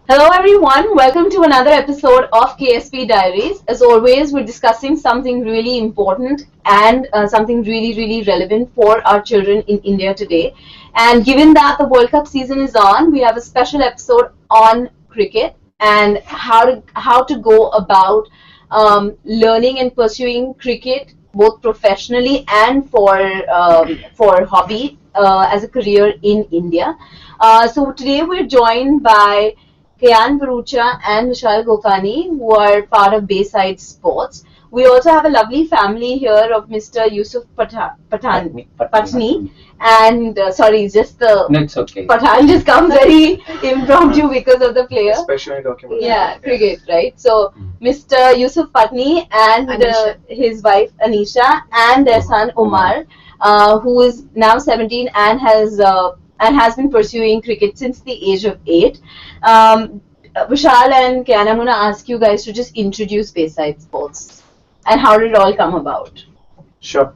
Hello everyone, welcome to another episode of KSP Diaries. As always, we're discussing something really important and something really relevant for our children in India today. And given that the World Cup season is on, we have a special episode on cricket and how to go about learning and pursuing cricket both professionally and for hobby as a career in India. So today we're joined by Kyan and Vishal Gopani, who are part of Bayside Sports. We also have a lovely family here of Mr. Yusuf Patni, and sorry, just the That's okay. Pathan just comes very impromptu because of the player. Especially talking about Cricket, right? So Mr. Yusuf Patni and his wife Anisha and their son Omar, who is now 17 and has been pursuing cricket since the age of 8. Vishal and Kyan, I'm going to ask you guys to just introduce Bayside Sports and how did it all come about? Sure.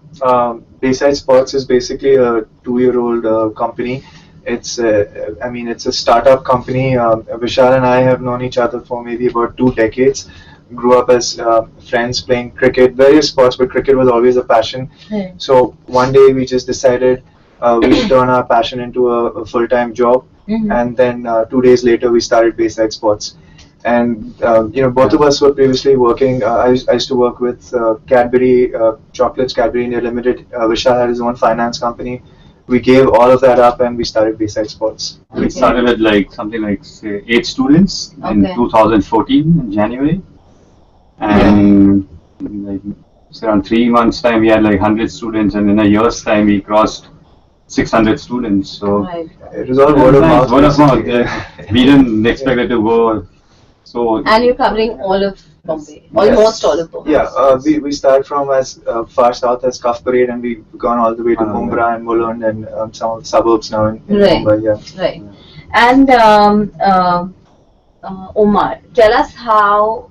Bayside Sports is basically a 2-year-old company. It's a startup company. Vishal and I have known each other for maybe about 2 decades. Grew up as friends playing cricket, various sports, but cricket was always a passion. So one day we just decided we should turn our passion into a full-time job. And then 2 days later we started Bayside Sports. And both of us were previously working. I used to work with Cadbury Chocolates, Cadbury India Ltd. Vishal had his own finance company. We gave all of that up and we started Bayside Sports. We started with something like say 8 students in 2014 in January, and around 3 months time we had 100 students, and in a year's time we crossed 600 students. So it was all word of mouth. Word of mouth. We didn't expect it to go. So and you're covering all of Bombay, almost all of Bombay. Yeah, we started from as far south as Cuff Parade, and we've gone all the way to Mumbai and Mulund and some of the suburbs now in Mumbai. Yeah. Right. And Omar, tell us tell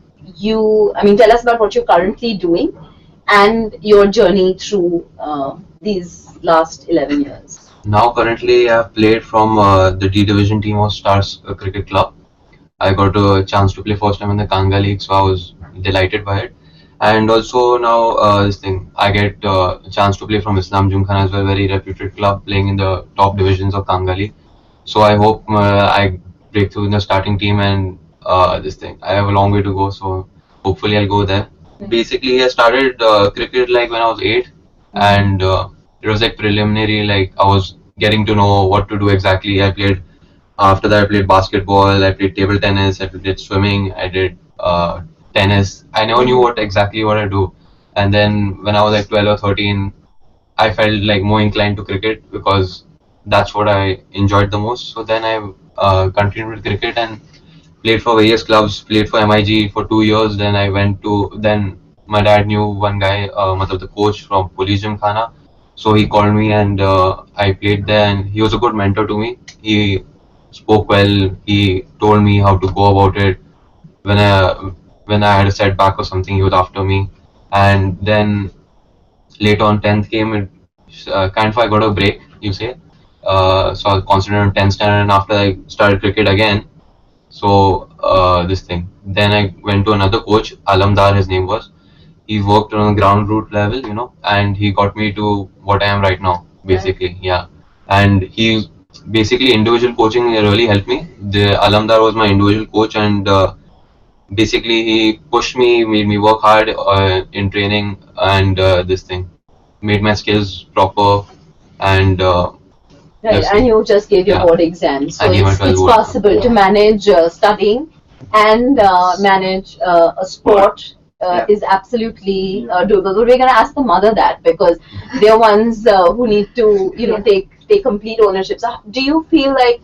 us about what you're currently doing and your journey through these last 11 years. Now currently I've played from the D Division team of Stars Cricket Club. I got a chance to play first time in the Kanga League, so I was delighted by it. And also now I get a chance to play from Islam Jumkhana as well, very reputed club playing in the top divisions of Kanga League. So I hope I break through in the starting team, and I have a long way to go, so hopefully I'll go there. Basically I started cricket when I was 8, and it was preliminary, I was getting to know what to do exactly. After that I played basketball, I played table tennis, I did swimming, I did tennis. I never knew exactly what I do. And then when I was 12 or 13, I felt more inclined to cricket because that's what I enjoyed the most. So then I continued with cricket and played for various clubs, played for MIG for 2 years. Then my dad knew one guy, the coach from Police Gymkhana. So he called me and I played there, and he was a good mentor to me. He spoke well, he told me how to go about it. When I had a setback or something, he was after me. And then later on 10th came, I got a break, you say. So I was concentrated on 10th standard, and after I started cricket again. So then I went to another coach, Alamdar his name was. He worked on the ground root level, and he got me to what I am right now, basically. Yeah. And he basically, individual coaching really helped me. The Alamdar was my individual coach, and basically he pushed me, made me work hard in training, and made my skills proper, and right. And you just gave your board exams, so it's possible to manage studying and manage a sport. Is absolutely doable. But we're going to ask the mother that, because they're ones who need to, take complete ownership. So do you feel like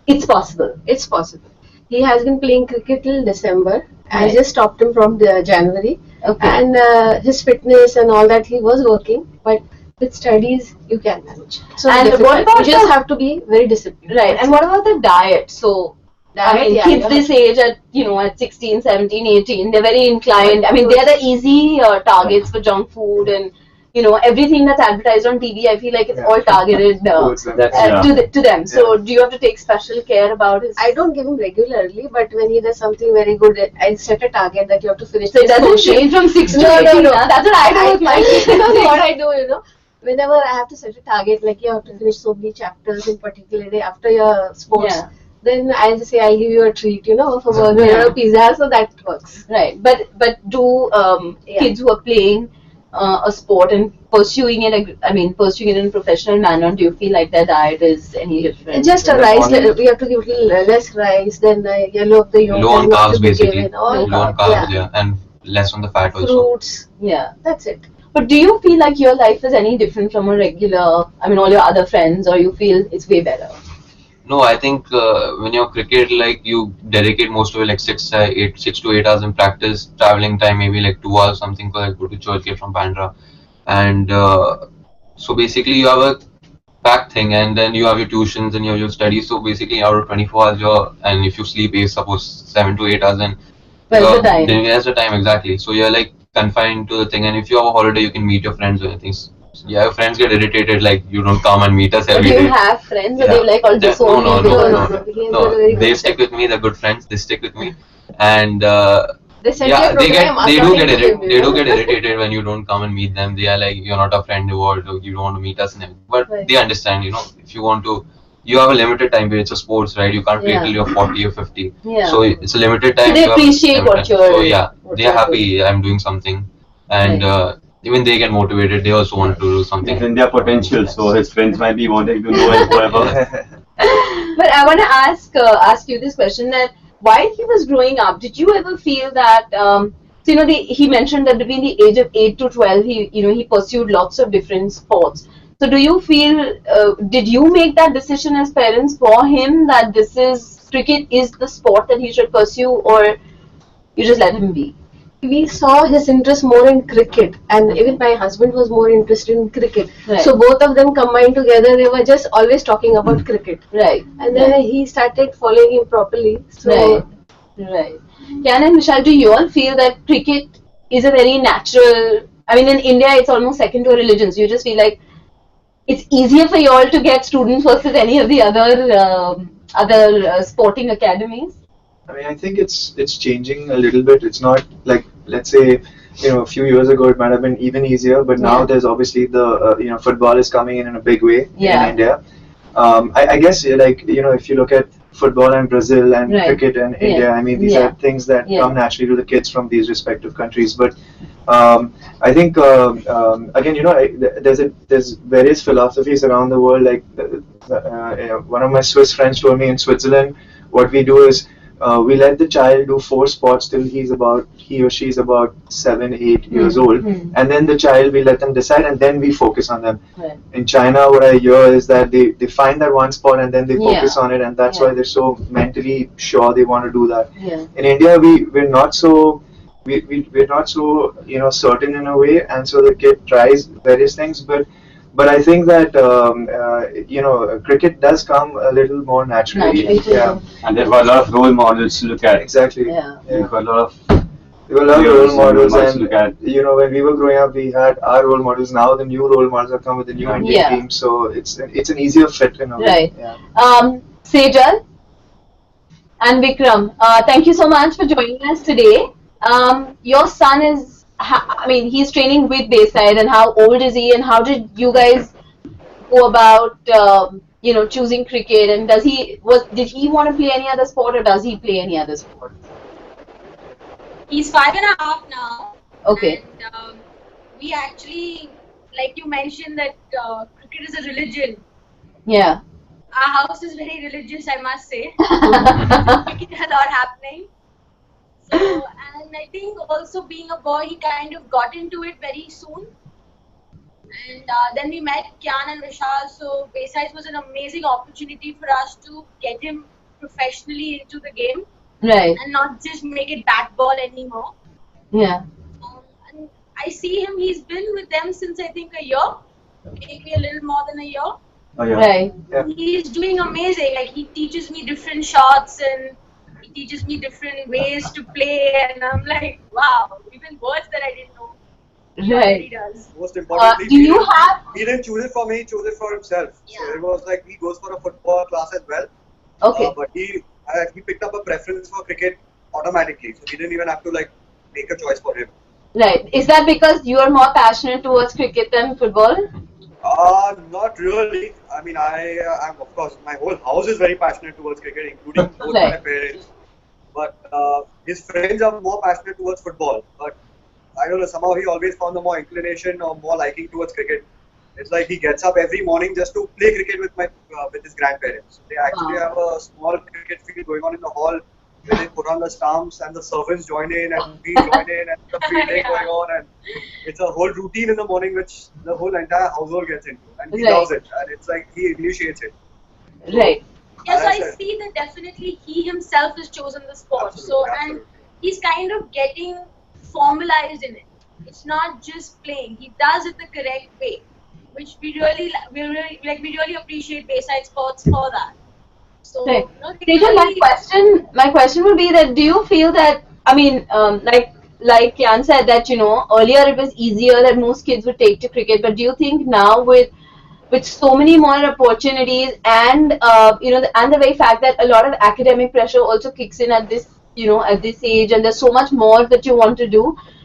it's possible? It's possible. He has been playing cricket till December. Right. I just stopped him from January. Okay. And his fitness and all that, he was working. But with studies, you can manage. So and what about you just have to be very disciplined. Right. And what about the diet? So kids this age at 16, 17, 18, they're very inclined. They're the easy targets for junk food and everything that's advertised on TV, I feel like it's all targeted to them. So do you have to take special care about it? I don't give him regularly, but when he does something very good, I set a target that you have to finish. So it doesn't change from 6 to 8. No. That's what I do with my kids. That's what I do, Whenever I have to set a target, like you have to finish so many chapters in particular day after your sports, then I'll just say I'll give you a treat, of a burger or a pizza, so that works. Right, but do kids who are playing a sport and pursuing it in a professional manner, do you feel like their diet is any different? Just a rice, we have to give a little less rice, then yellow of the yolk. Low on carbs basically. Low on carbs, and less on the fat also. Fruits. Yeah. That's it. But do you feel like your life is any different from a regular, all your other friends, or you feel it's way better? No, I think when you're cricket, like you dedicate most of it like 6 to 8 hours in practice, traveling time maybe like 2 hours something, because I go to church, get from Bandra, and so basically you have a packed thing, and then you have your tuitions and your studies. So basically out of 24 hours, and if you sleep, suppose 7 to 8 hours, then there's the time exactly. So you're like confined to the thing, and if you have a holiday, you can meet your friends or anything. Yeah, your friends get irritated, like you don't come and meet us every day. Do you have friends, or they like all disown you? No. They stick with me. They're good friends. They stick with me, and they do get irritated when you don't come and meet them. They are like, you're not a friend, or you don't want to meet us, and but they understand. If you want to, you have a limited time period. It's a sports, right? You can't play till you're 40 or 50. So it's a limited time. So they appreciate what you're. So they're happy. I'm doing something, and. Even they get motivated. They also want to do something. It's in their potential, so his friends might be wanting to know it forever. But I want to ask you this question: that while he was growing up, did you ever feel that he mentioned that between the age of 8 to 12, he pursued lots of different sports. So do you feel? Did you make that decision as parents for him that cricket is the sport that he should pursue, or you just let him be? We saw his interest more in cricket, and even my husband was more interested in cricket. Right. So both of them combined together, they were just always talking about cricket. Right. And then he started following him properly. So Right. Kyan and Vishal, do you all feel that cricket is a very natural? In India, it's almost second to a religion. So you just feel like it's easier for you all to get students versus any of the other sporting academies. I think it's changing a little bit. It's not like, let's say, a few years ago it might have been even easier, but now there's obviously the football is coming in a big way in India. I guess if you look at football and Brazil and cricket and India, these are things that come naturally to the kids from these respective countries. But I think again, there's various philosophies around the world. Like one of my Swiss friends told me, in Switzerland, what we do is we let the child do 4 sports till he or she is about 7, 8 years old, and then the child, we let them decide, and then we focus on them. Right. In China, what I hear is that they find that one sport and then they focus on it, and that's why they're so mentally sure they want to do that. In India, we're not so certain in a way, and so the kid tries various things, but I think that cricket does come a little more naturally. And there were a lot of role models to look at. Exactly. There were a lot of role models, and to look at. when we were growing up, we had our role models. Now the new role models have come with the new Indian team, so it's an easier fit in a way. Right. Sejal and Vikram, thank you so much for joining us today. Your son is. He's training with Bayside, and how old is he, and how did you guys go about, choosing cricket, and did he want to play any other sport, or does he play any other sport? He's 5.5 now. Okay. And we actually, like you mentioned, that cricket is a religion. Yeah. Our house is very religious, I must say. Cricket has a lot happening. So, and I think also being a boy, he kind of got into it very soon. And then we met Kyan and Vishal, so Bayside was an amazing opportunity for us to get him professionally into the game. Right. And not just make it bat ball anymore. Yeah. And I see him, he's been with them since I think a year, maybe a little more than a year. Oh, yeah. Right. Yeah. He's doing amazing. Like, he teaches me different shots, and he teaches me different ways to play, and I'm like, wow, even words that I didn't know. Right. He does. Most importantly, Do you have? he didn't choose it for me, he chose it for himself. Yeah. So it was like he goes for a football class as well. Okay. But he picked up a preference for cricket automatically. So he didn't even have to like make a choice for him. Right. Is that because you are more passionate towards cricket than football? Not really. I mean, I'm of course, my whole house is very passionate towards cricket, including both my Right. parents. But his friends are more passionate towards football. But I don't know, somehow he always found the more inclination or more liking towards cricket. It's like he gets up every morning just to play cricket with his grandparents. They actually Wow. have a small cricket field going on in the hall where they put on the stumps and the servants join in and we join in and the fielding Yeah. going on, and it's a whole routine in the morning which the whole entire household gets into, and he Right. loves it, and it's like he initiates it. Right. Yes, I That's it. see that definitely he himself has chosen the sport. Absolutely, So, and absolutely. he's kind of getting formalized in it. It's not just playing. He does it the correct way, which we really appreciate Bayside Sports for that. So, Right. they Teja, really- my question would be that do you feel that, I mean, like Kyan said that, earlier it was easier that most kids would take to cricket, but do you think now with so many more opportunities and and the very fact that a lot of academic pressure also kicks in at this at this age, and there's so much more that you want to do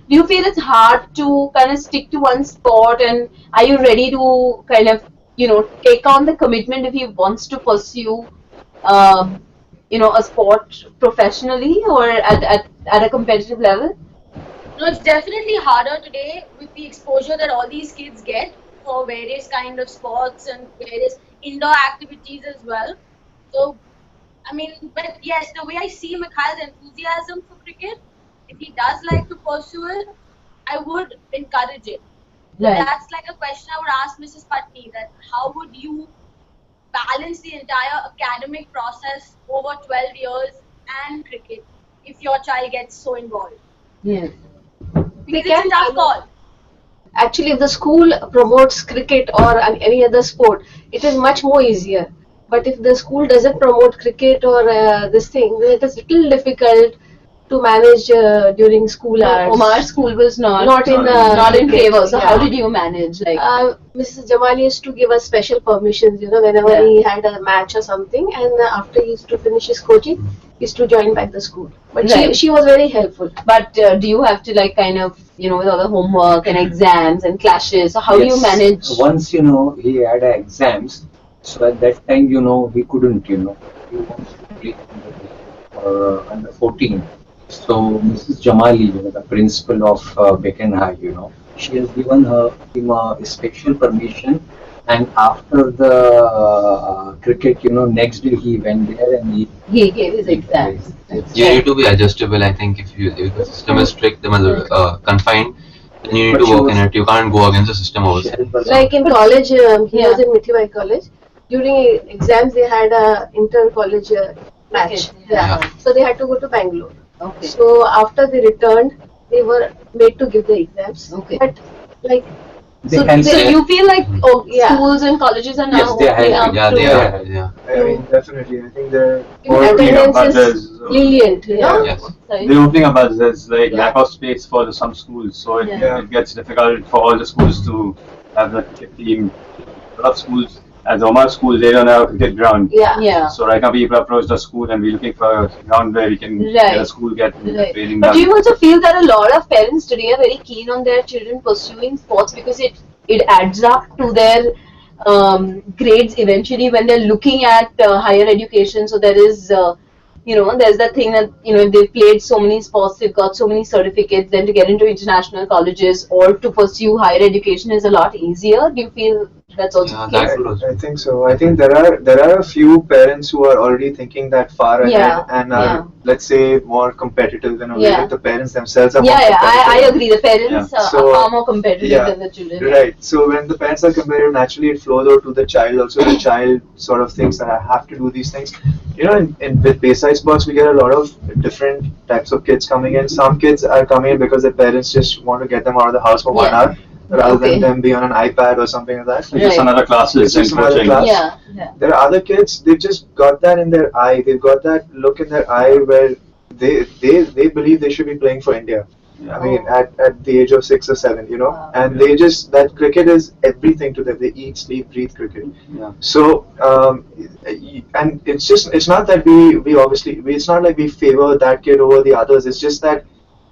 you feel it's hard to kind of stick to one sport, and are you ready to kind of take on the commitment if he wants to pursue a sport professionally or at a competitive level? No, it's definitely harder today with the exposure that all these kids get for various kind of sports and various indoor activities as well. So, I mean, but yes, the way I see Mikhail's enthusiasm for cricket, if he does like to pursue it, I would encourage it. Right. That's like a question I would ask Mrs. Patni, that how would you balance the entire academic process over 12 years and cricket if your child gets so involved? Yes. Because it's a tough call. Actually, if the school promotes cricket or any other sport, it is much more easier. But if the school doesn't promote cricket or this thing, then it is little difficult to manage during school hours. Omar's school was Not in not in cricket, favor. So how yeah. did you manage? Like, Mrs. Jamal used to give us special permissions, whenever Yeah. he had a match or something, and after he used to finish his coaching, he used to join back the school. But Right. she was very helpful. but do you have to like kind of with all the homework and exams and clashes? So how do you Yes. manage? Once he had exams, so at that time he couldn't he wants to play under 14. So Mrs. Jamali, the principal of Beacon High, she has given him a special permission, and after the cricket, next day he went there and He gave his exams. You need to be adjustable. I think if the system is strict, the confined, then you need But to she work was- in it. You can't go against the system she also. helped us Like in college, he Yeah. was in Mithibai College. During exams, they had a inter-college match. Okay, Yeah. yeah. So they had to go to Bangalore. Okay. So after they returned, they were made to give the exams. Okay. But like They So, helped so us. you feel like Yeah. schools and colleges are now Yes, they are opening helping. up Yeah, to they are. Yeah. I mean, definitely. I think they're attendance but is there's, lenient. Yes. Sorry. they're opening up, but there's like Yeah. lack of space for some schools, so Yeah. it gets difficult for all the schools to have the cricket team. A lot of schools, as Omar school, they don't have a cricket ground. Yeah. Yeah. So right now people approach the school and we're looking for a ground where we can Right. get a school, get Right. training But done. do you also feel that a lot of parents today are very keen on their children pursuing sports because it adds up to their grades eventually when they're looking at higher education? So there is, there's that thing that, if they've played so many sports, they've got so many certificates, then to get into international colleges or to pursue higher education is a lot easier. Do you feel that's also Yeah, the case? that could also. I think so. I think there are a few parents who are already thinking that far ahead Yeah, and are, yeah. let's say, more competitive in a way Yeah. that the parents themselves are more Yeah, I competitive. agree. The parents Yeah. are So, far more competitive yeah, than the children. Right. So when the parents are competitive, naturally it flows out to the child. Also, the child sort of thinks that I have to do these things. With Bayside Sports, we get a lot of different types of kids coming in. Some kids are coming in because their parents just want to get them out of the house for 1 Yeah. hour, rather Okay. than them be on an iPad or something like that. It's just Right. another classes It's just and another coaching. class. Yeah, yeah. There are other kids, they've just got that in their eye. They've got that look in their eye where they believe they should be playing for India. I mean, at the age of 6 or 7, you know, and they just, that cricket is everything to them. They eat, sleep, breathe cricket. Yeah. So, and it's not that we obviously, it's not like we favor that kid over the others. It's just that,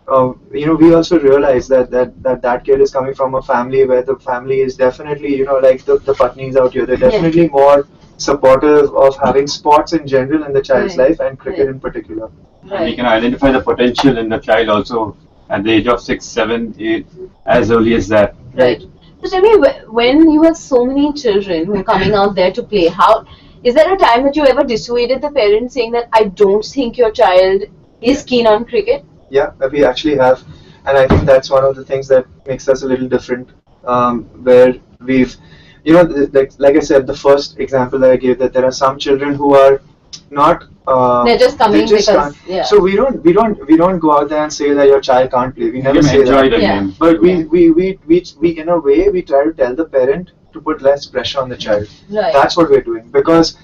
you know, we also realize that kid is coming from a family where the family is definitely, you know, like the Patnis out here, they're definitely more supportive of having sports in general in the child's life and cricket in particular. And we can identify the potential in the child also at the age of 6, 7, 8, as early as that. Right. So tell me, when you have so many children who are coming out there to play, how is there a time that you ever dissuaded the parents saying that I don't think your child is keen on cricket? Yeah, we actually have, and I think that's one of the things that makes us a little different. Where we've, you know, like I said, the first example that I gave, that there are some children who are not. They're just coming because So we don't go out there and say that your child can't play. We never say that. The game. But we in a way we try to tell the parent to put less pressure on the child. Right. That's what we're doing, because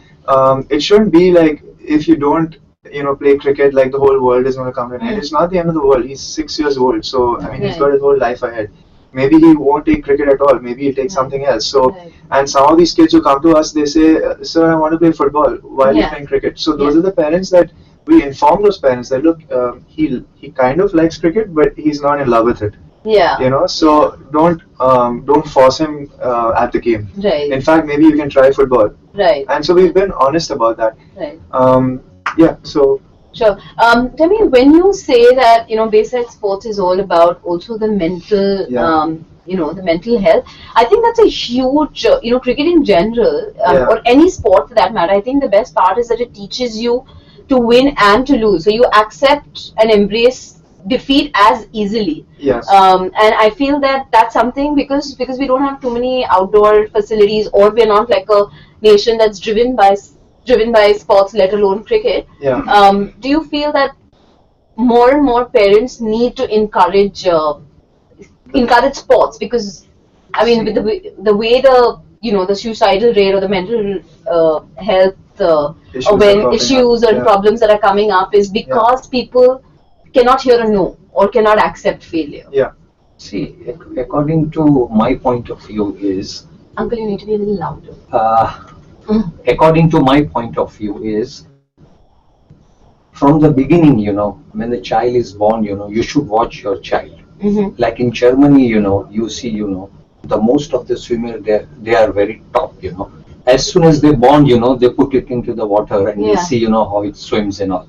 it shouldn't be like, if you don't, you know, play cricket, like the whole world is going to come to an end. It's not the end of the world. He's 6 years old, so I mean, he's got his whole life ahead. Maybe he won't take cricket at all. Maybe he'll take something else. So, and some of these kids who come to us, they say, "Sir, I want to play football. Why are you playing cricket?" So those are the parents that we inform those parents that, look, he kind of likes cricket, but he's not in love with it. Yeah. You know, so don't force him at the game. Right. In fact, maybe you can try football. Right. And so we've been honest about that. Right. Yeah. So. Sure. Tell me, when you say that, you know, Bayside Sports is all about also the mental, you know, the mental health, I think that's a huge, you know, cricket in general, or any sport for that matter, I think the best part is that it teaches you to win and to lose. So you accept and embrace defeat as easily. Yes. And I feel that that's something, because we don't have too many outdoor facilities, or we're not like a nation that's driven by sports, let alone cricket. Yeah. Do you feel that more and more parents need to encourage sports? Because I mean, with the way the suicidal rate or the mental health issues and problems that are coming up is because people cannot hear a no or cannot accept failure. Yeah. See, according to my point of view is, Uncle, you need to be a little louder. According to my point of view is, from the beginning, you know, when the child is born, you know, you should watch your child. Like in Germany, you know, you see, you know, the most of the swimmer, they are very top, you know. As soon as they born, you know, they put it into the water and you see, you know, how it swims and all.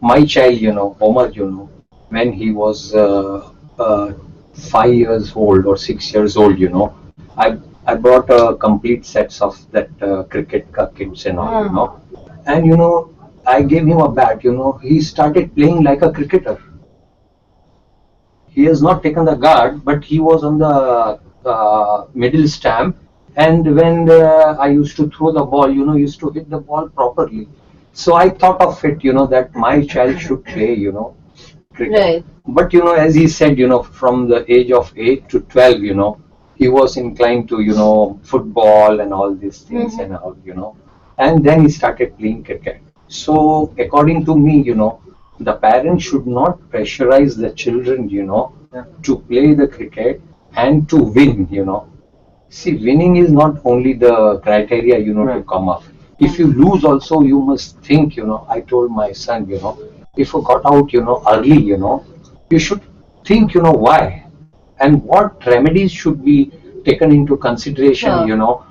My child, you know, Omar, you know, when he was 5 years old or 6 years old, you know, I brought a complete sets of that cricket kits and all, you know. And, you know, I gave him a bat, you know. He started playing like a cricketer. He has not taken the guard, but he was on the middle stamp. And when I used to throw the ball, you know, used to hit the ball properly. So I thought of it, you know, that my child should play, you know, cricket. Right. But, you know, as he said, you know, from the age of 8 to 12, you know, he was inclined to, you know, football and all these things and all, you know. And then he started playing cricket. So, according to me, you know, the parents should not pressurize the children, you know, to play the cricket and to win, you know. See, winning is not only the criteria, you know, to come up. If you lose also, you must think, you know, I told my son, you know, if you got out, you know, early, you know, you should think, you know, why and what remedies should be taken into consideration, you know,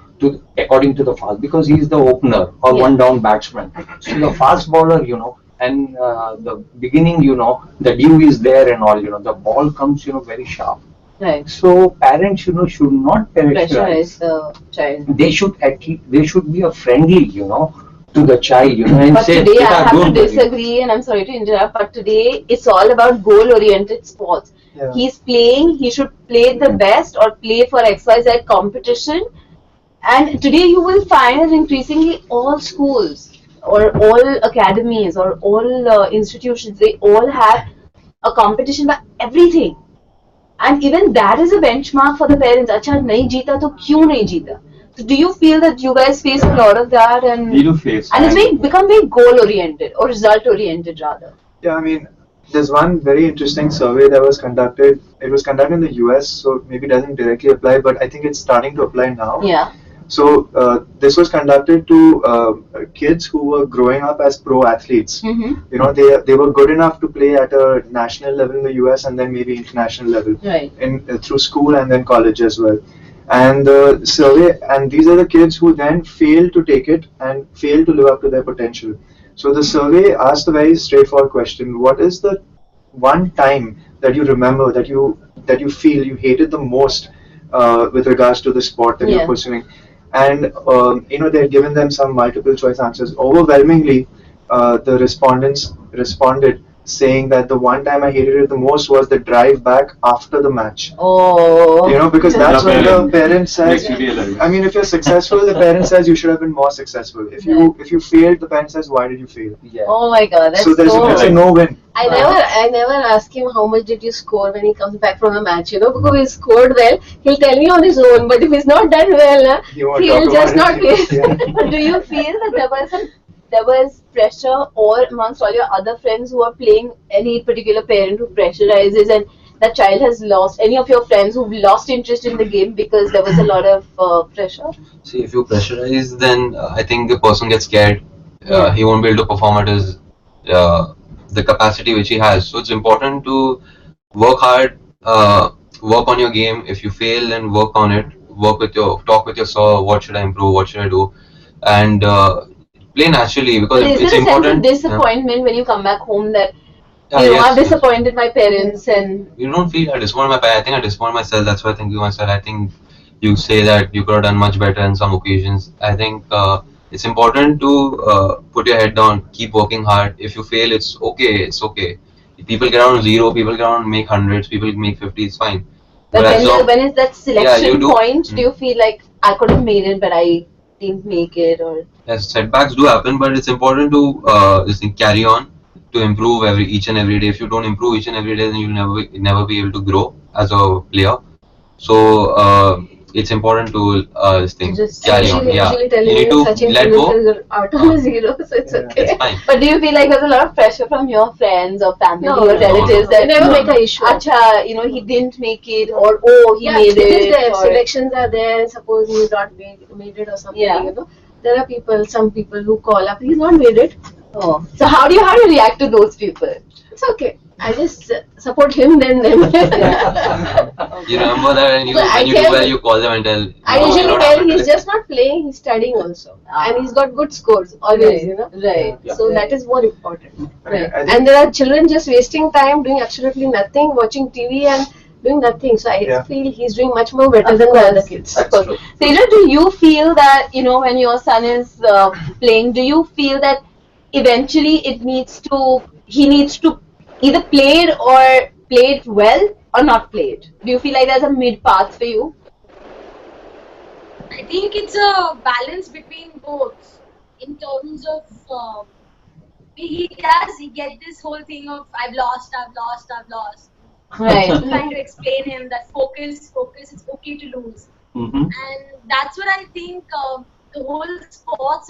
according to the fast, because he is the opener or one down batsman. So the fast bowler, you know, and the beginning, you know, the dew is there and all, you know, the ball comes, you know, very sharp. Right. So parents, you know, should not pressurize the child. They should be a friendly, you know, to the child, you know, and but say, today I have to disagree, and I'm sorry to interrupt, but today it's all about goal-oriented sports. He's playing, he should play the best or play for XYZ competition. And today you will find that increasingly all schools or all academies or all institutions, they all have a competition for everything. And even that is a benchmark for the parents. Acha, nahi jeeta to kyun nahi jeeta? So do you feel that you guys face a lot of that? And we do face. And it's become very goal-oriented or result-oriented rather. Yeah, I mean, there's one very interesting survey that was conducted. It was conducted in the US, so maybe doesn't directly apply, but I think it's starting to apply now. Yeah. So this was conducted to kids who were growing up as pro athletes. Mm-hmm. You know, they were good enough to play at a national level in the US and then maybe international level, Right. Through school and then college as well. And the survey, and these are the kids who then fail to take it and fail to live up to their potential. So the survey asked a very straightforward question: what is the one time that you remember that you feel you hated the most with regards to the sport that you're pursuing? And you know, they had given them some multiple choice answers. Overwhelmingly, the respondents responded saying that the one time I hated it the most was the drive back after the match. Oh. You know, because that's when the parent says, Makes you realize. I mean, if you're successful, the parent says you should have been more successful. If you failed, the parent says, why did you fail? Yeah. Oh my God, that's So it's a no-win. I never ask him how much did you score when he comes back from a match, you know, because he scored well, he'll tell me on his own, but if he's not done well, he'll just not feel. But do you feel that there was pressure, or amongst all your other friends who are playing, any particular parent who pressurizes and that child has lost, any of your friends who've lost interest in the game because there was a lot of pressure? See, if you pressurize, then I think the person gets scared. Yeah. He won't be able to perform at his the capacity which he has. So it's important to work hard, work on your game. If you fail, then work on it. Talk with your sir. What should I improve? What should I do? And play naturally, because But is it's there a sense important. of disappointment when you come back home that Yes, I've disappointed my parents and You don't feel I disappointed my parents. I think I disappointed myself. That's why I think to myself. I think you say that you could have done much better in some occasions. I think it's important to put your head down, keep working hard. If you fail, it's okay. It's okay. People get on zero. People get on make hundreds. People make 50. It's fine. But as long- when is that selection you do. point, do you feel like I could have made it but I didn't make it? Or Yes, setbacks do happen, but it's important to carry on, to improve each and every day. If you don't improve each and every day, then you'll never be able to grow as a player. So it's important to carry on. Yeah, Usually you telling need me to Sachin let go. is out on a zero, so it's okay. It's fine. but do you feel like there's a lot of pressure from your friends or family No, or no, relatives They that never make an issue. Acha, he didn't make it, or oh, he made it is it. there. Or, Selections are there, and suppose he's not made it or something, Yeah. you know. There are some people who call up, he's not made it. oh. So how do you react to those people? It's okay. I just support him then. You remember that when you do well, you call them and tell. I "No, usually you're not tell happy he's today." just not playing, he's studying also. And he's got good scores always, you know. Right. So that is more important. Right. I think And there are children just wasting time doing absolutely nothing, watching TV and doing nothing. So I feel he's doing much more better than the other kids. Of course. Sejal, do you feel that, when your son is playing, do you feel that eventually he needs to either played well or not played? Do you feel like there's a mid path for you? I think it's a balance between both. In terms of he get this whole thing of I've lost. Right. I'm trying to explain him that focus, it's okay to lose. Mm-hmm. And that's what I think the whole sports,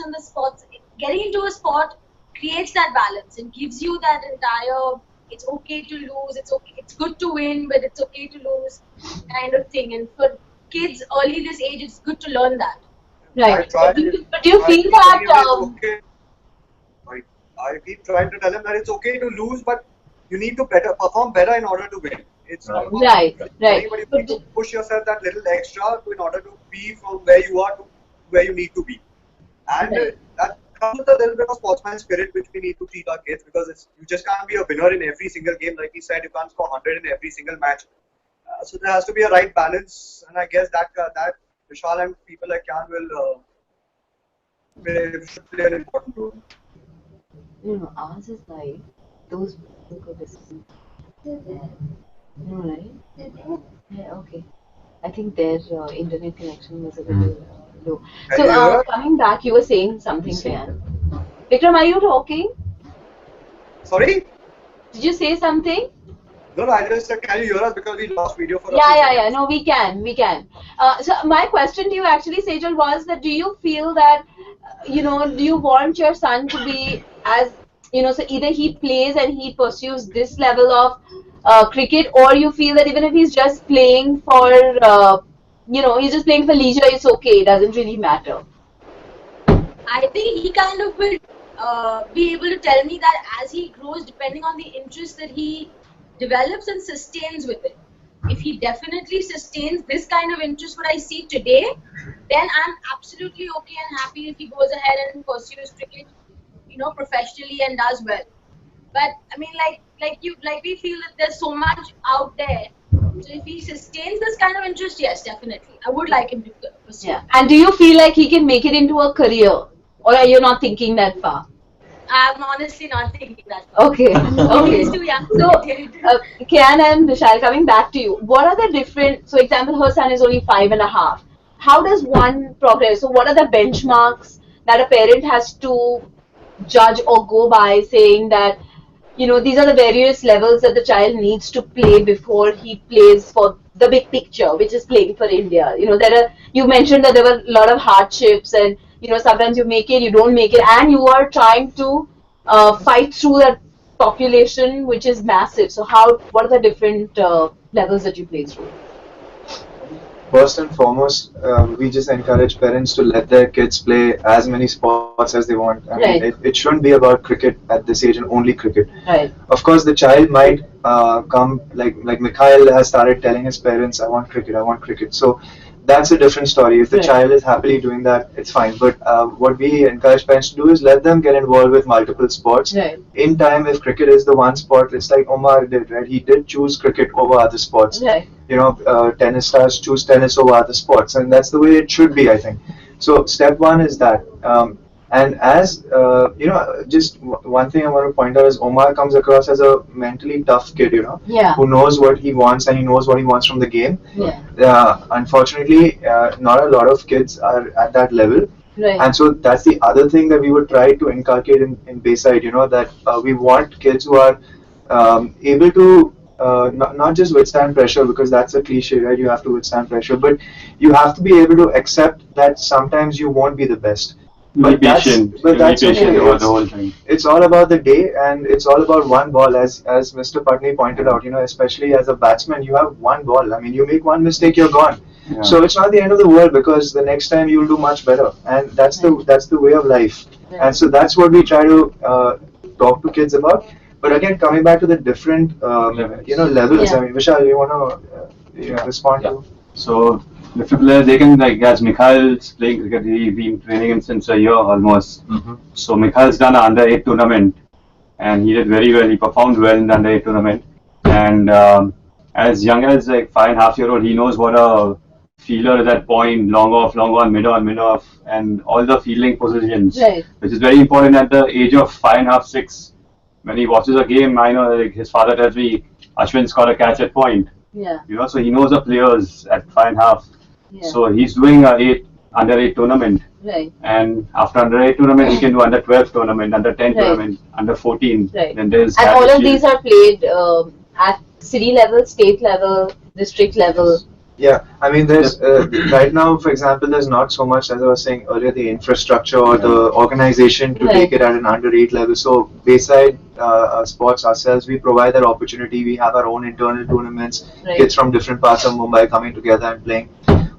getting into a sport creates that balance and gives you that entire, it's okay to lose, it's okay, it's good to win, but it's okay to lose kind of thing. And for kids early this age, it's good to learn that. Right. But Do you feel that? I keep trying to tell him that it's okay to lose, but you need to perform better in order to win. It's not Right. Anybody need to push yourself that little extra in order to be from where you are to where you need to be. And that comes with a little bit of sportsman spirit which we need to teach our kids, because you just can't be a winner in every single game. Like he said, you can't score 100 in every single match. So there has to be a right balance, and I guess that Vishal and people like Kyan should play an important role. Ours is like those people could listen. No, right? Yeah, okay. I think their internet connection was a little low. Can you hear So us? coming back, you were saying something, Kyan. Vikram, are you talking? Sorry? Did you say something? No, I just said, can you hear us, because we lost video for a few Yeah. seconds. No, we can. So my question to you actually, Sejal, was that do you feel that, do you want your son to be as so either he plays and he pursues this level of cricket, or you feel that even if he's just playing for, he's just playing for leisure, it's okay, it doesn't really matter? I think he kind of will be able to tell me that as he grows, depending on the interest that he develops and sustains with it. If he definitely sustains this kind of interest, what I see today, then I'm absolutely okay and happy if he goes ahead and pursues cricket, professionally and does well. But I mean, we feel that there's so much out there. So if he sustains this kind of interest, yes, definitely, I would like him to pursue. Yeah. And do you feel like he can make it into a career, or are you not thinking that far? I'm honestly not thinking that far. Okay. Okay. He's too young. So, Kyan and Vishal, coming back to you, what are the different? So, example, her son is only 5.5. How does one progress? So, what are the benchmarks that a parent has to judge or go by, saying that, these are the various levels that the child needs to play before he plays for the big picture, which is playing for India? You mentioned that there were a lot of hardships, and sometimes you make it, you don't make it, and you are trying to fight through that population, which is massive. So what are the different levels that you play through? First and foremost, we just encourage parents to let their kids play as many sports as they want. I mean, it shouldn't be about cricket at this age and only cricket. Right. Of course, the child might come, like Mikhail has started telling his parents, I want cricket, I want cricket. So that's a different story. If the child is happily doing that, it's fine. But what we encourage parents to do is let them get involved with multiple sports. Right. In time, if cricket is the one sport, it's like Omar did, right? He did choose cricket over other sports. Right. Tennis stars choose tennis over other sports, and that's the way it should be, I think. So step one is that. And as just one thing I want to point out is Omar comes across as a mentally tough kid, who knows what he wants and he knows what he wants from the game. Yeah. Unfortunately, not a lot of kids are at that level. Right. And so that's the other thing that we would try to inculcate in Bayside, that we want kids who are able to not just withstand pressure, because that's a cliche, right? You have to withstand pressure, but you have to be able to accept that sometimes you won't be the best. But that's okay. About the whole thing. It's all about the day, and it's all about one ball, as Mr. Patni pointed out. Especially as a batsman, you have one ball. I mean, you make one mistake, you're gone. Yeah. So it's not the end of the world, because the next time you'll do much better, and that's the way of life. And so that's what we try to talk to kids about. But again, coming back to the different levels. I mean, Vishal, you want to respond to? So different players, they can, like, as Mikhail's playing cricket, he's been training him since a year almost. Mm-hmm. So Mikhail's done an under-8 tournament, and he did very well. He performed well in the under-8 tournament. And as young as like 5.5-year-old, he knows what a fielder is at point, long on, mid off, and all the fielding positions, which is very important at the age of 5.5, 6. When he watches a game, I know, like, his father tells me, Ashwin's got a catch at point. Yeah. So he knows the players at 5.5. Yeah. So he's doing a under-8 tournament. Right. And after under-8 tournament, he can do under-12 tournament, under-10 tournament, under-14. Right. Then there's and all of these are played at city level, state level, district level. Yeah, I mean, there's right now, for example, there's not so much, as I was saying earlier, the infrastructure or the organization to take it at an under-8 level. So Bayside Sports ourselves, we provide that opportunity. We have our own internal tournaments, kids from different parts of Mumbai coming together and playing.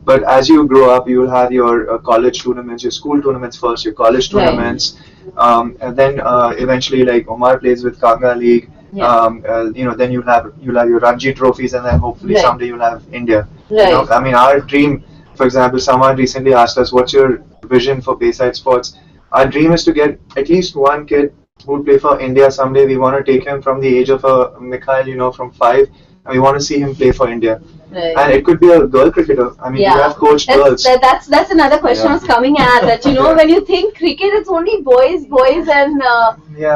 But as you grow up, you will have your college tournaments, your school tournaments first, your college tournaments, and then eventually, like Omar plays with Kanga League. Then you'll have your Ranji trophies, and then hopefully someday you'll have India. I mean, our dream, for example, someone recently asked us, what's your vision for Bayside Sports? Our dream is to get at least one kid who will play for India someday. We want to take him from the age of a Mikhail, from 5, and we want to see him play for India. And it could be a girl cricketer. I mean, you have coached girls. That's another question I was coming at. That when you think cricket, it's only boys, and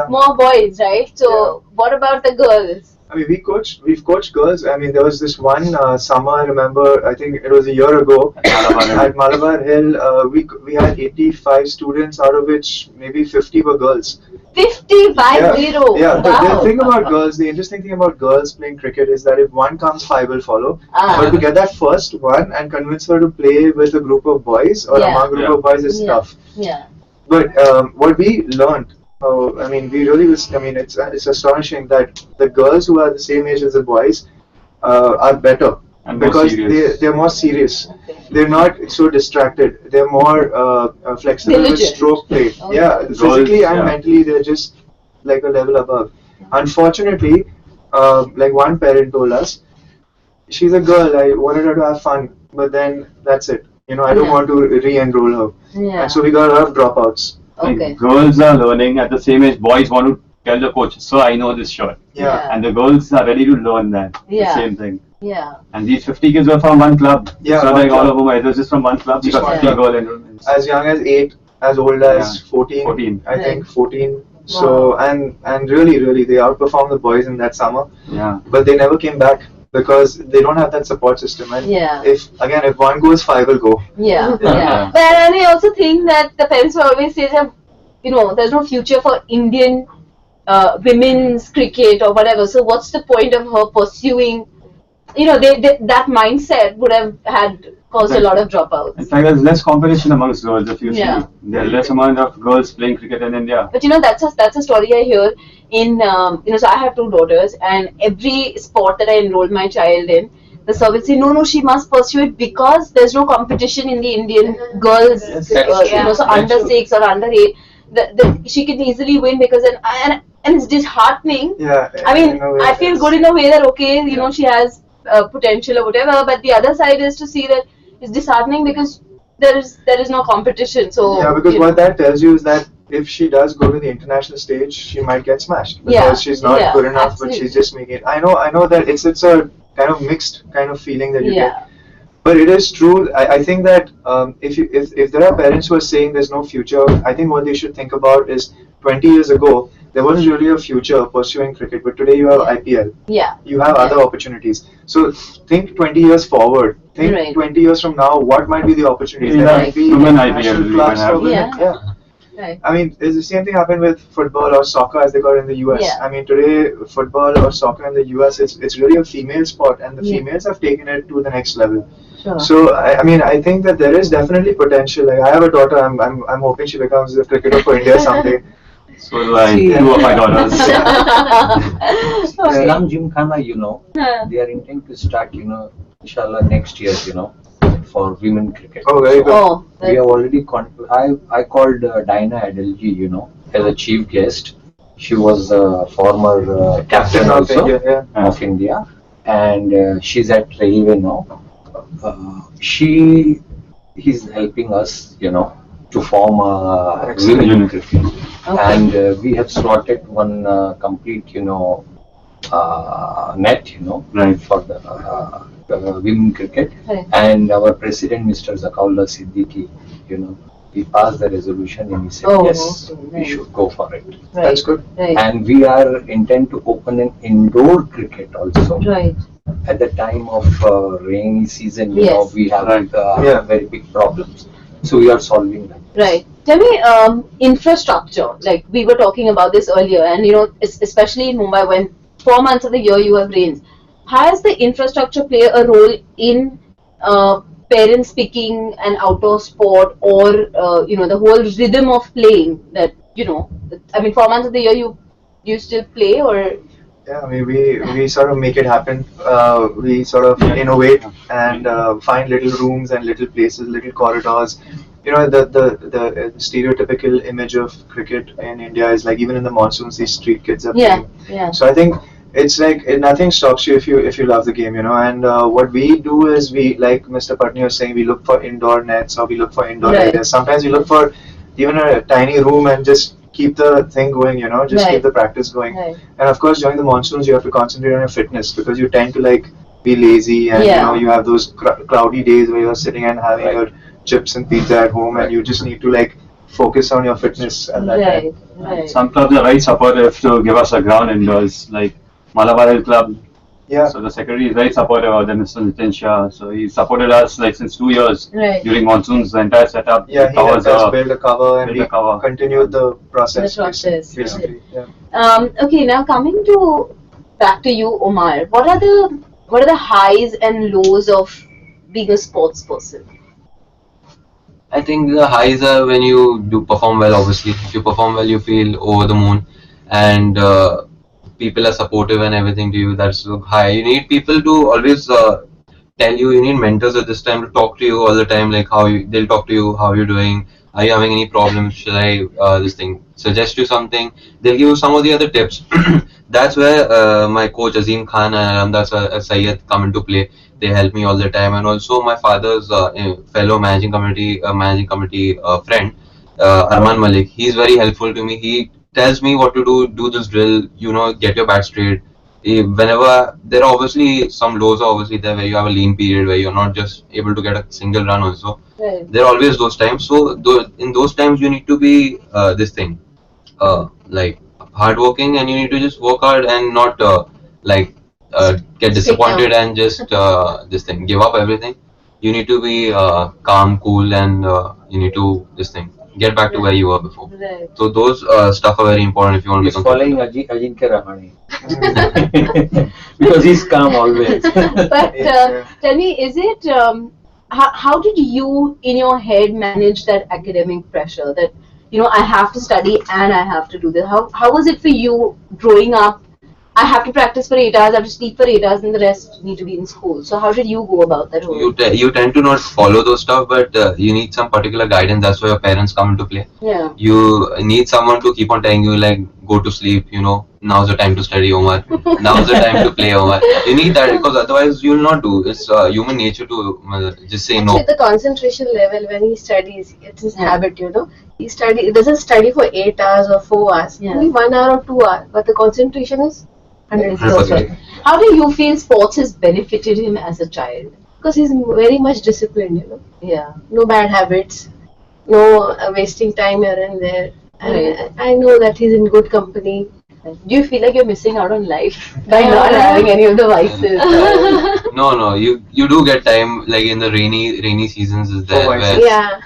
more boys, right? So what about the girls? I mean, we've coached girls. I mean, there was this one summer, I remember, I think it was a year ago, at Malabar Hill, we had 85 students, out of which maybe 50 were girls. 50. Yeah, the thing about girls, the interesting thing about girls playing cricket is that if one comes, 5 will follow. But to get that first one and convince her to play with a group of boys or among a group of boys is tough. Yeah. But what we learned I mean, we really was. I mean, it's astonishing that the girls who are the same age as the boys are better And more because serious. they're more serious. They're not so distracted. They're more flexible with Diligent. stroke play. Okay. Yeah, Girls, physically and yeah. mentally, they're just like a level above. Unfortunately, like one parent told us, she's a girl. I wanted her to have fun, but then that's it. You know, I don't Yeah. want to re-enroll her, Yeah. and so we got a lot of dropouts. Like, Okay. girls are learning at the same age. Boys want to tell the coach, "So I know this shot," Yeah. and the girls are ready to learn that. Yeah. The same thing. Yeah. And these 50 kids were from one club. Yeah, It's not one like all club. of them. It was just from one club. We Just got one 50 club. girl enrollments. As young as 8, as old as Yeah. 14, 14. I think Right. 14. So and really they outperformed the boys in that summer, Yeah. but they never came back because they don't have that support system. And Yeah. if one goes, five will go. Yeah, Yeah. yeah. But and I also think that the parents will always say that, there's no future for Indian women's cricket or whatever. So what's the point of her pursuing? That mindset would have had caused a lot of In dropouts. fact, there's less competition amongst girls if you see. Yeah. There's less amount of girls playing cricket in India. But that's a story I hear in so I have two daughters, and every sport that I enrolled my child in, the service say no, she must pursue it because there's no competition in the Indian girls, That's true. so That's under true. 6 or under 8, she can easily win because and it's disheartening. Yeah. I mean, in a way I it feel is. good in a way that okay, she has potential or whatever, but the other side is to see that it's disheartening because there is no competition. So Yeah, because what that tells you is that if she does go to the international stage, she might get smashed because Yeah, she's not yeah, good enough, but absolutely. she's just making it. I know that it's a kind of mixed kind of feeling that you get. yeah, But it is true. I think that if there are parents who are saying there's no future, I think what they should think about is 20 years ago there wasn't really a future pursuing cricket, but today you have IPL, yeah, you have Yeah. other opportunities. So think 20 years forward. Think Right. 20 years from now, what might be the opportunities? Yeah, There might be women national IPL, we clubs can for have. women. Yeah. Yeah. right. I mean, it's the same thing happened with football or soccer as they got in the US. Yeah. I mean, today football or soccer in the US, it's really a female sport, and the Yeah. females have taken it to the next level. Sure. So I mean, I think that there is definitely potential. Like I have a daughter. I'm hoping she becomes a cricketer for India someday. So do I. See, 2 of my daughters. Okay. Islam Gymkhana, they are intending to start, inshallah next year, for women cricket. Oh, very good. Oh, We have already I called Diana Adelji, as a chief guest. She was a former captain Captain of also India. Yeah. of India, and she's at railway now. She is helping us, to form a Excellent. women cricket, Okay. and we have slotted one complete, net, Right. for the women cricket, Right. and our president, Mr. Zakaullah Siddiqui, he passed the resolution and he said Oh, yes, okay, we nice. should go for it. That's good. Right. And we are intent to open an indoor cricket also. Right. At the time of rainy season, Yes. we have Right. Yeah. very big problems. So we are solving that. Right. Tell me, infrastructure. Like we were talking about this earlier, and especially in Mumbai, when 4 months of the year you have rains, has the infrastructure play a role in parents picking an outdoor sport, or the whole rhythm of playing? That 4 months of the year you still play, or Yeah, I mean, we sort of make it happen. We sort of innovate and find little rooms and little places, little corridors. The stereotypical image of cricket in India is like even in the monsoons, these street kids are yeah, playing. yeah, So I think it's like nothing stops you if you love the game, And what we do is we, like Mr. Patni was saying, we look for indoor nets or we look for indoor Right. areas. Sometimes we look for even a tiny room and just keep the thing going, just Right. keep the practice going. right, And of course, during the monsoons, you have to concentrate on your fitness because you tend to be lazy, and Yeah. you have those cloudy days where you're sitting and having Right. your chips and pizza at home, and you just need to focus on your fitness at that right, time. right. Some clubs are very supportive to give us a ground indoors, like Malabar Hill Club. Yeah. So the secretary is very supportive of them, Mr. Nitin Shah. So he supported us since 2 years Right. during monsoons. The entire setup Yeah, he covers helped us build a cover, and build we a cover. continued the process. The process, basically. Yeah. Okay, now coming back to you, Omar. What are the highs and lows of being a sports person? I think the highs are when you do perform well. Obviously, if you perform well, you feel over the moon, and people are supportive and everything to you. That's the high. You need people to always tell you. You need mentors at this time to talk to you all the time. Like they'll talk to you. How you're doing? Are you having any problems? Should I this thing suggest you something? They'll give you some of the other tips. That's where my coach Azim Khan and Ramdas Sayyed come into play. They help me all the time, and also my father's fellow managing committee friend Arman Malik. He's very helpful to me. He tells me what to do. Do this drill. Get your back straight. Whenever there are obviously some lows are obviously there where you have a lean period where you're not just able to get a single run also. Right. There are always those times. So in those times you need to be this thing like hardworking, and you need to just work hard and not get disappointed and just this thing give up everything. You need to be calm, cool, and you need to this thing get back to where you were before. Right. So those stuff are very important if you want to He's become following Ajinkya Rahane. Because he's calm always. But tell me, is it how did you in your head manage that academic pressure that I have to study and I have to do this? How was it for you growing up? I have to practice for 8 hours, I have to sleep for 8 hours, and the rest need to be in school. So how did you go about that whole? You tend to not follow those stuff, but you need some particular guidance. That's why your parents come into play. Yeah. You need someone to keep on telling you like go to sleep. Now's the time to study, Omar. Now's the time to play, Omar. You need that because otherwise you'll not do. It's human nature to just say no. Actually, the concentration level when he studies, it's his habit. He doesn't study for 8 hours or 4 hours. Yeah. Only 1 hour or 2 hours, but the concentration is 100%. How do you feel sports has benefited him as a child? Because he's very much disciplined. Yeah. No bad habits, no wasting time here and there. And I know that he's in good company. Do you feel like you're missing out on life by not having any of the vices? No. You do get time like in the rainy seasons is there. Where, Yeah.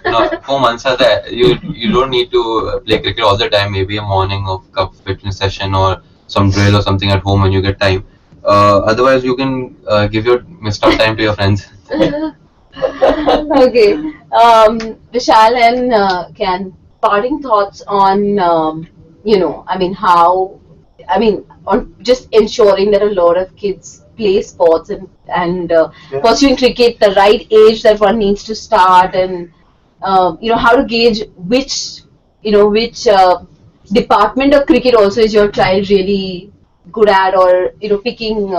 4 months are there. You don't need to play cricket all the time. Maybe a morning of a fitness session or some drill or something at home when you get time. Otherwise, you can give your missed out time to your friends. Okay. Vishal and Kyan, parting thoughts on, on just ensuring that a lot of kids play sports and pursuing cricket, the right age that one needs to start, and how to gauge which department of cricket also is your child really good at, or picking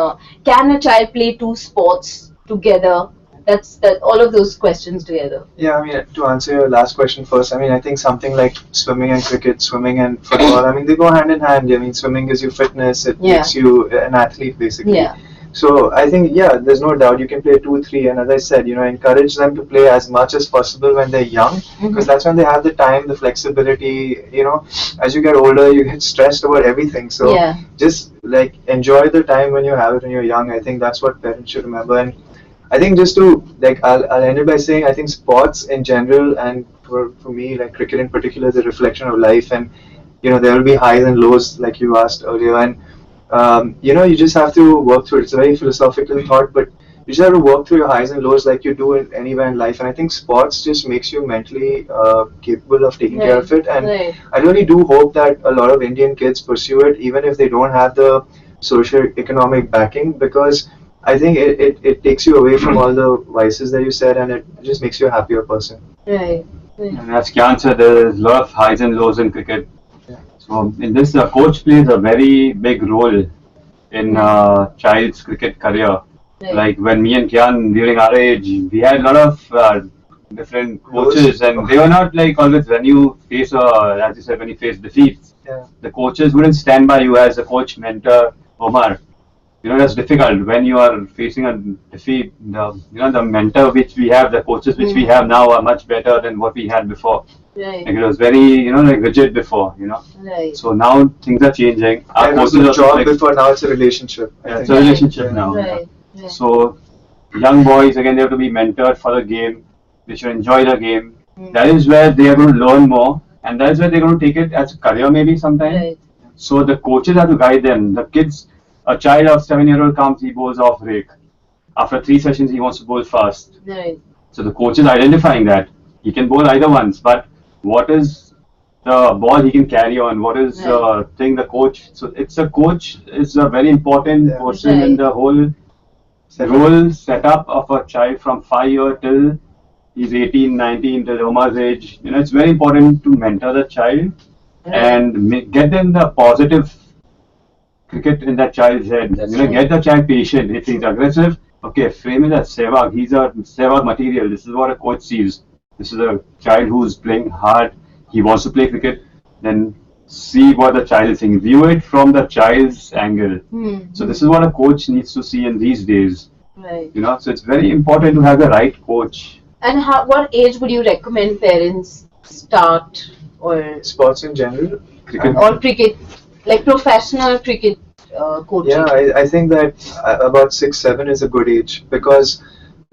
can a child play two sports together? That's all of those questions together. Yeah, to answer your last question first, I think something like swimming and cricket, swimming and football, they go hand in hand. Swimming gives you fitness, it makes you an athlete basically. Yeah. So I think, there's no doubt you can play 2, 3, and as I said, encourage them to play as much as possible when they're young, because that's when they have the time, the flexibility. As you get older, you get stressed about everything. So just like enjoy the time when you have it when you're young. I think that's what parents should remember. And I think just to I'll end it by saying I think sports in general, and for me like cricket in particular, is a reflection of life, and there will be highs and lows like you asked earlier, and you just have to work through it. It's a very philosophical thought, but you just have to work through your highs and lows like you do anywhere in life. And I think sports just makes you mentally capable of taking care of it. And I really do hope that a lot of Indian kids pursue it, even if they don't have the socio-economic backing, because I think it takes you away from all the vices that you said, and it just makes you a happier person. Right. And as Kyan said, there's a lot of highs and lows in cricket. So in this, the coach plays a very big role in child's cricket career. Like when me and Kyan, during our age, we had a lot of different coaches, and they were not like always when you face as you said, when you face defeats, the coaches wouldn't stand by you as a coach, mentor, Omar. That's difficult when you are facing a defeat. The mentor which we have, the coaches which we have now are much better than what we had before. Right. Like it was very, rigid before, Right. So now things are changing. Our It was coaches a are job like, before, now it's a relationship. it's a relationship now. Right. So young boys, again, they have to be mentored for the game. They should enjoy the game. That is where they are going to learn more, and that is where they're going to take it as a career maybe sometime. Right. So the coaches have to guide them. The kids, a child of 7-year-old comes, he bowls off rake. After 3 sessions, he wants to bowl fast. Right. So the coach is identifying that. He can bowl either ones, but what is the ball he can carry on? What is the thing the coach? So it's a coach is a very important person in the whole role setup of a child from 5 years till he's 18, 19, till Omar's age. You know, it's very important to mentor the child and get them the positive cricket in that child's head. Get the child patient. If he's aggressive, okay, frame it as Sehwag. He's a Sehwag material. This is what a coach sees. This is a child who's playing hard. He wants to play cricket. Then see what the child is saying. View it from the child's angle. So this is what a coach needs to see in these days. Right. You know, so it's very important to have the right coach. And what age would you recommend parents start or Sports in general? Cricket. or cricket, like professional cricket coaching? Yeah, I think that about 6, 7 is a good age because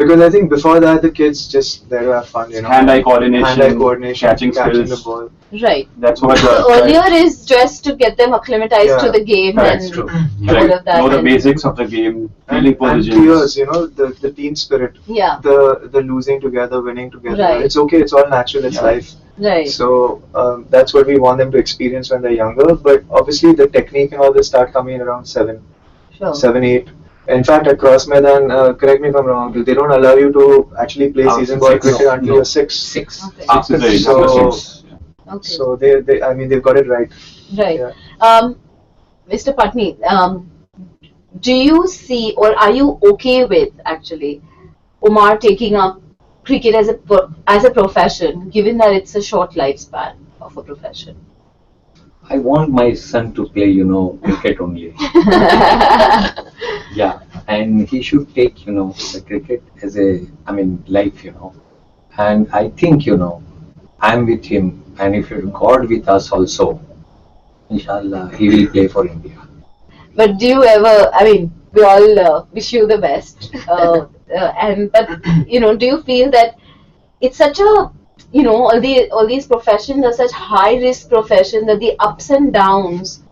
I think before that the kids just there to have fun, you know. Hand-eye coordination, catching skills. the ball. Right. That's what So earlier is just to get them acclimatized to the game That's and true. all of that. Know the and- basics of the game, fielding And positions. tears, you know, the team spirit, Yeah. the losing together, winning together. Right. It's okay. It's all natural. It's life. Right. So that's what we want them to experience when they're younger. But obviously the technique and all this start coming around 7, Sure. 7, 8. In fact, at Cross Maidan, correct me if I'm wrong, they don't allow you to actually play season ball cricket until you're 6. 6. Okay. After the age So- of 6. Okay. So they, I mean, they've got it right. Right. Yeah. Mr. Patni, do you see or are you okay with actually Umar taking up cricket as a profession, given that it's a short lifespan of a profession? I want my son to play, cricket only. Yeah, and he should take, the cricket as life, And I think, I'm with him, and if God with us also, inshallah, he will play for India. But do you ever? I mean, we all wish you the best. But do you feel that it's such a all these professions are such high risk professions that the ups and downs.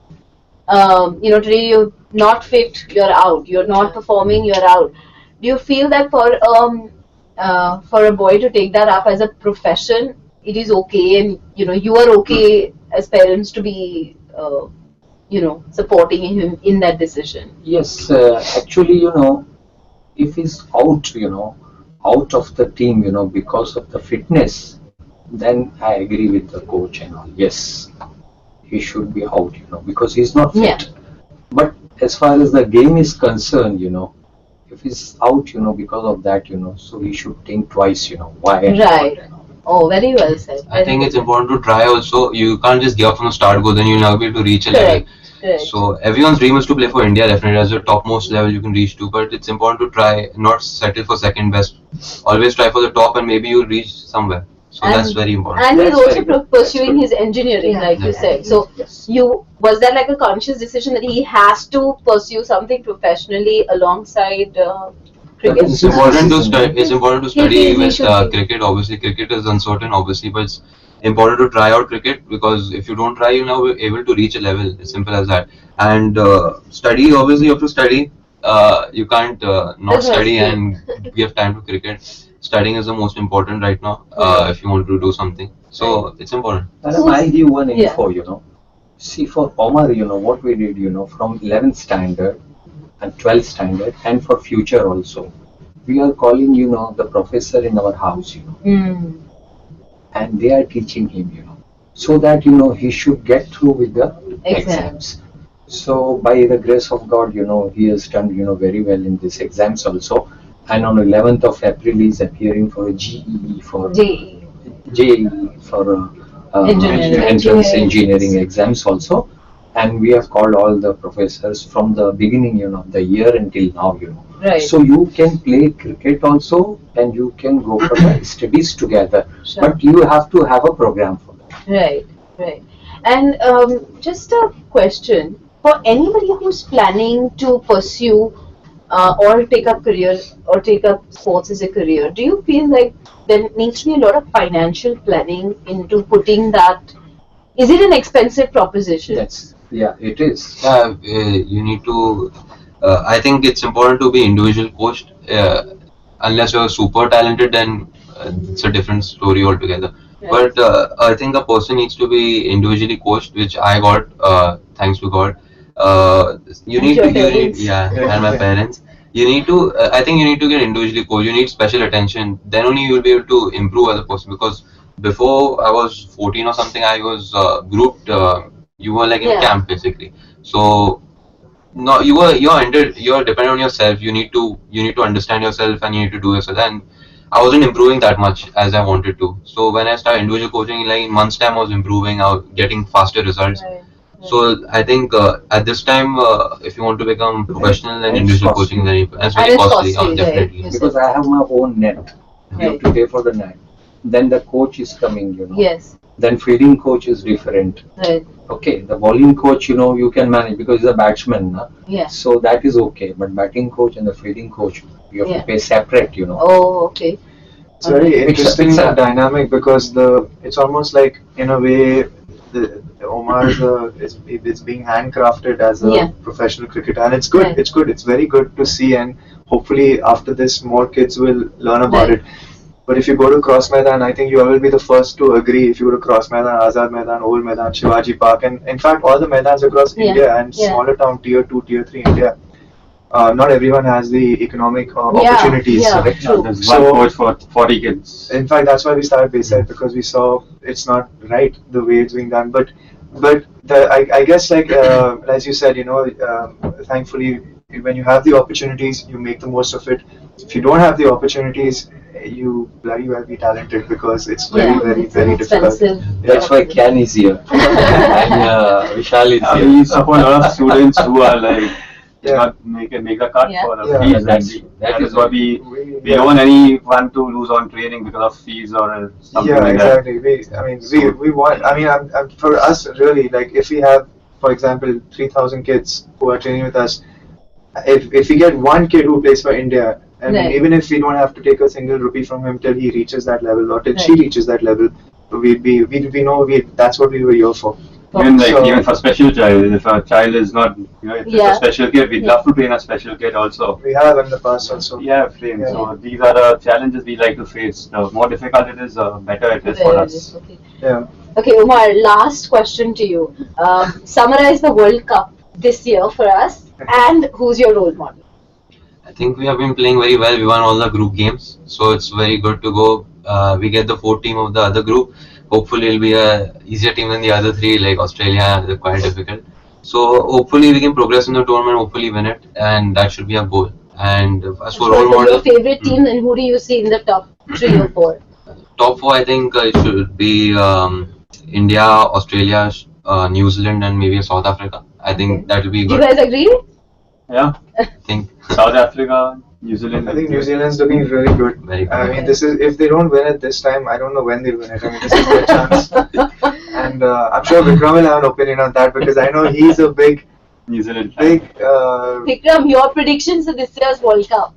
Today you're not fit, you're out. You're not performing, you're out. Do you feel that for a boy to take that up as a profession, it is okay, and you are okay as parents to be supporting him in that decision? Yes, actually, if he's out, out of the team, because of the fitness, then I agree with the coach and all. Yes, he should be out, because he's not fit. Yeah. But as far as the game is concerned, if he's out, because of that, so he should think twice, why and Right. what and all. Oh, very well said. I think it's important to try also. You can't just give up from the start go, then you'll never be able to reach a level. Correct. So everyone's dream is to play for India, definitely as the topmost level you can reach to. But it's important to try, not settle for second best. Always try for the top, and maybe you'll reach somewhere. So that's very important. And he's That's also very good. pursuing his engineering, like you said. So was that like a conscious decision that he has to pursue something professionally alongside cricket? It's important to study. It's important to study He with should be. cricket. Obviously, cricket is uncertain. Obviously, but it's important to try out cricket, because if you don't try, you're never able to reach a level. It's simple as that. And study. Obviously, you have to study. You can't not That's study right. and give time to cricket. Studying is the most important right now. If you want to do something, so it's important. Madam, I'll give one Yeah. info, See, for Omar, what we did, from 11th standard and 12th standard, and for future also, we are calling, the professor in our house, Mm. and they are teaching him, so that, he should get through with the exams. So, by the grace of God, he has done, very well in these exams also. And on 11th of April, he is appearing for a GEE for JEE. JEE for Engineering. entrance engineering exams also, and we have called all the professors from the beginning, the year until now, Right. So you can play cricket also, and you can go for the studies together, Sure. but you have to have a program for that. Right. And just a question for anybody who's planning to pursue or take up sports as a career. Do you feel like there needs to be a lot of financial planning into putting that? Is it an expensive proposition? It is. You need to. I think it's important to be individual coached. Unless you're super talented, then it's a different story altogether. Right. But I think a person needs to be individually coached, which I got, thanks to God. You And need your to, parents. and my parents. You need to, I think you need to get individually coached. You need special attention. Then only you will be able to improve as a person. Because before I was 14 or something, I was grouped. You were like in Yeah. camp basically. So no, you're dependent on yourself. You need to understand yourself and you need to do yourself. And I wasn't improving that much as I wanted to. So when I started individual coaching, like in months time, I was improving. I was getting faster results. Right. So I think at this time, if you want to become professional, then And it's individual costly. coaching is very, it's And very it's costly. costly, right. Definitely. Yes. Because I have my own net. You have Right. to pay for the net. Then the coach is coming, Yes. Then fielding coach is different. Right. Okay, the bowling coach, you can manage because he's a batsman, na? Yeah. So that is okay. But batting coach and the fielding coach, you have Yeah. to pay separate, Oh, okay. It's very It's a- interesting it's a- dynamic because it's almost like in a way the Omar is being handcrafted as a Yeah. professional cricketer, and it's good. Right. It's good. It's very good to see, and hopefully after this more kids will learn about Right. it. But if you go to Cross Maidan, I think you will be the first to agree. If you go to Cross Maidan, Azad Maidan, Old Maidan, Shivaji Park, and in fact all the Maidans across Yeah. India and Yeah. smaller town tier 2, tier 3 India, not everyone has the economic Yeah. opportunities. Yeah. Correct. True. There's So- one coach for 40 kids. In fact, that's why we started Bayside, because we saw it's not right the way it's being done. But I guess like as you said, thankfully when you have the opportunities, you make the most of it. If you don't have the opportunities, you bloody well be talented because it's very Yeah. very It's very difficult. expensive. That's why Kyan is here. And Vishal is here. We support a lot of students who are like Yeah. not make the cut Yeah. for the Yeah. fees. That That is is what we Yeah. don't want anyone to lose on training because of fees or something Yeah, like exactly. We want. I mean, for us really, like if we have, for example, 3,000 kids who are training with us, if we get one kid who plays for India, I mean, Right. even if we don't have to take a single rupee from him till he reaches that level or till she Right. reaches that level, we know that's what we were here for. that. Even So- for special child, if a child is not, if it's Yeah. a special kid, we'd Yeah. love to train a special kid also. We have in the past also. Yeah, train. Yeah. So these are the challenges we like to face. The more difficult it is, the better it is for Very us. okay. Yeah. Okay, Umar, last question to you. Summarize the World Cup this year for us, and who's your role model? I think we have been playing very well. We won all the group games, so it's very good to go. We get the fourth team of the other group. Hopefully, it'll be a easier team than the other three. Like Australia, they're quite difficult. So hopefully, we can progress in the tournament. Hopefully, win it, and that should be our goal. And as for role So your model, favorite team, and who do you see in the top 3 or 4? top four, I think it should be India, Australia, New Zealand, and maybe South Africa. I think Okay. that will be Do you good. guys agree? Yeah, I think South Africa, New Zealand. I think New Zealand's looking really good. very good. I mean, this is if they don't win it this time, I don't know when they'll win it. I mean, this is their chance. And I'm sure Vikram will have an opinion on that because I know he's a big. New Zealand. fan. Vikram, your predictions for this year's World Cup?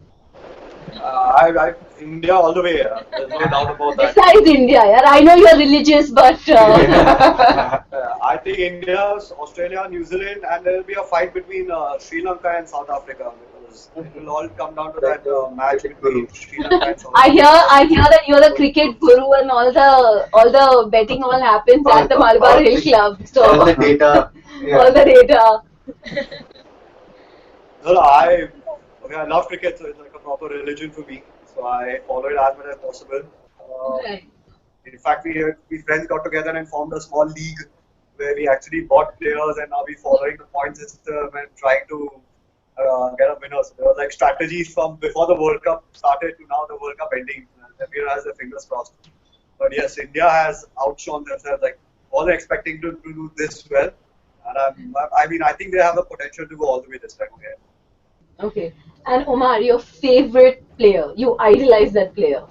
India all the way. There's no doubt about that. Besides India, yeah. I know you're religious, but I think India, Australia, New Zealand, and there will be a fight between Sri Lanka and South Africa because it will all come down to that match between Sri Lanka and South Africa. I hear that you're the cricket guru and all the betting all happens at the Malabar Hill Club. So all the data. all Yeah. the data. No, I love cricket, so it's like a proper religion for me. So I follow it as much as possible. Right. In fact, we friends got together and formed a small league where we actually bought players and now we're following the point system and trying to get a winner. So there was like strategies from before the World Cup started to now the World Cup ending. Everyone has their fingers crossed. But yes, India has outshone themselves. Like wasn't expecting to do this well. And I think they have the potential to go all the way this time. Okay. And Omar, your favorite player? You idolize that player.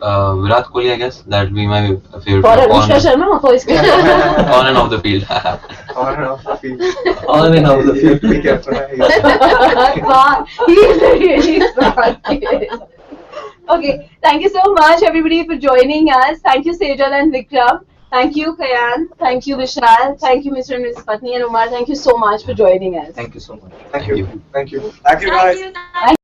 Virat Kohli, I guess that would be my favorite. For on, Anushka Sharma or for his on and off the field. On and off the field. On and off the field. Be careful. Wow, he's a really smart kid. Okay, thank you so much everybody for joining us. Thank you Sejal and Vikram. Thank you Kyan. Thank you Vishal. Thank you Mr. and Mrs. Patni and Omar. Thank you so much for joining us. Thank you so much. Thank you. Thank you. Thank you guys. Thank you.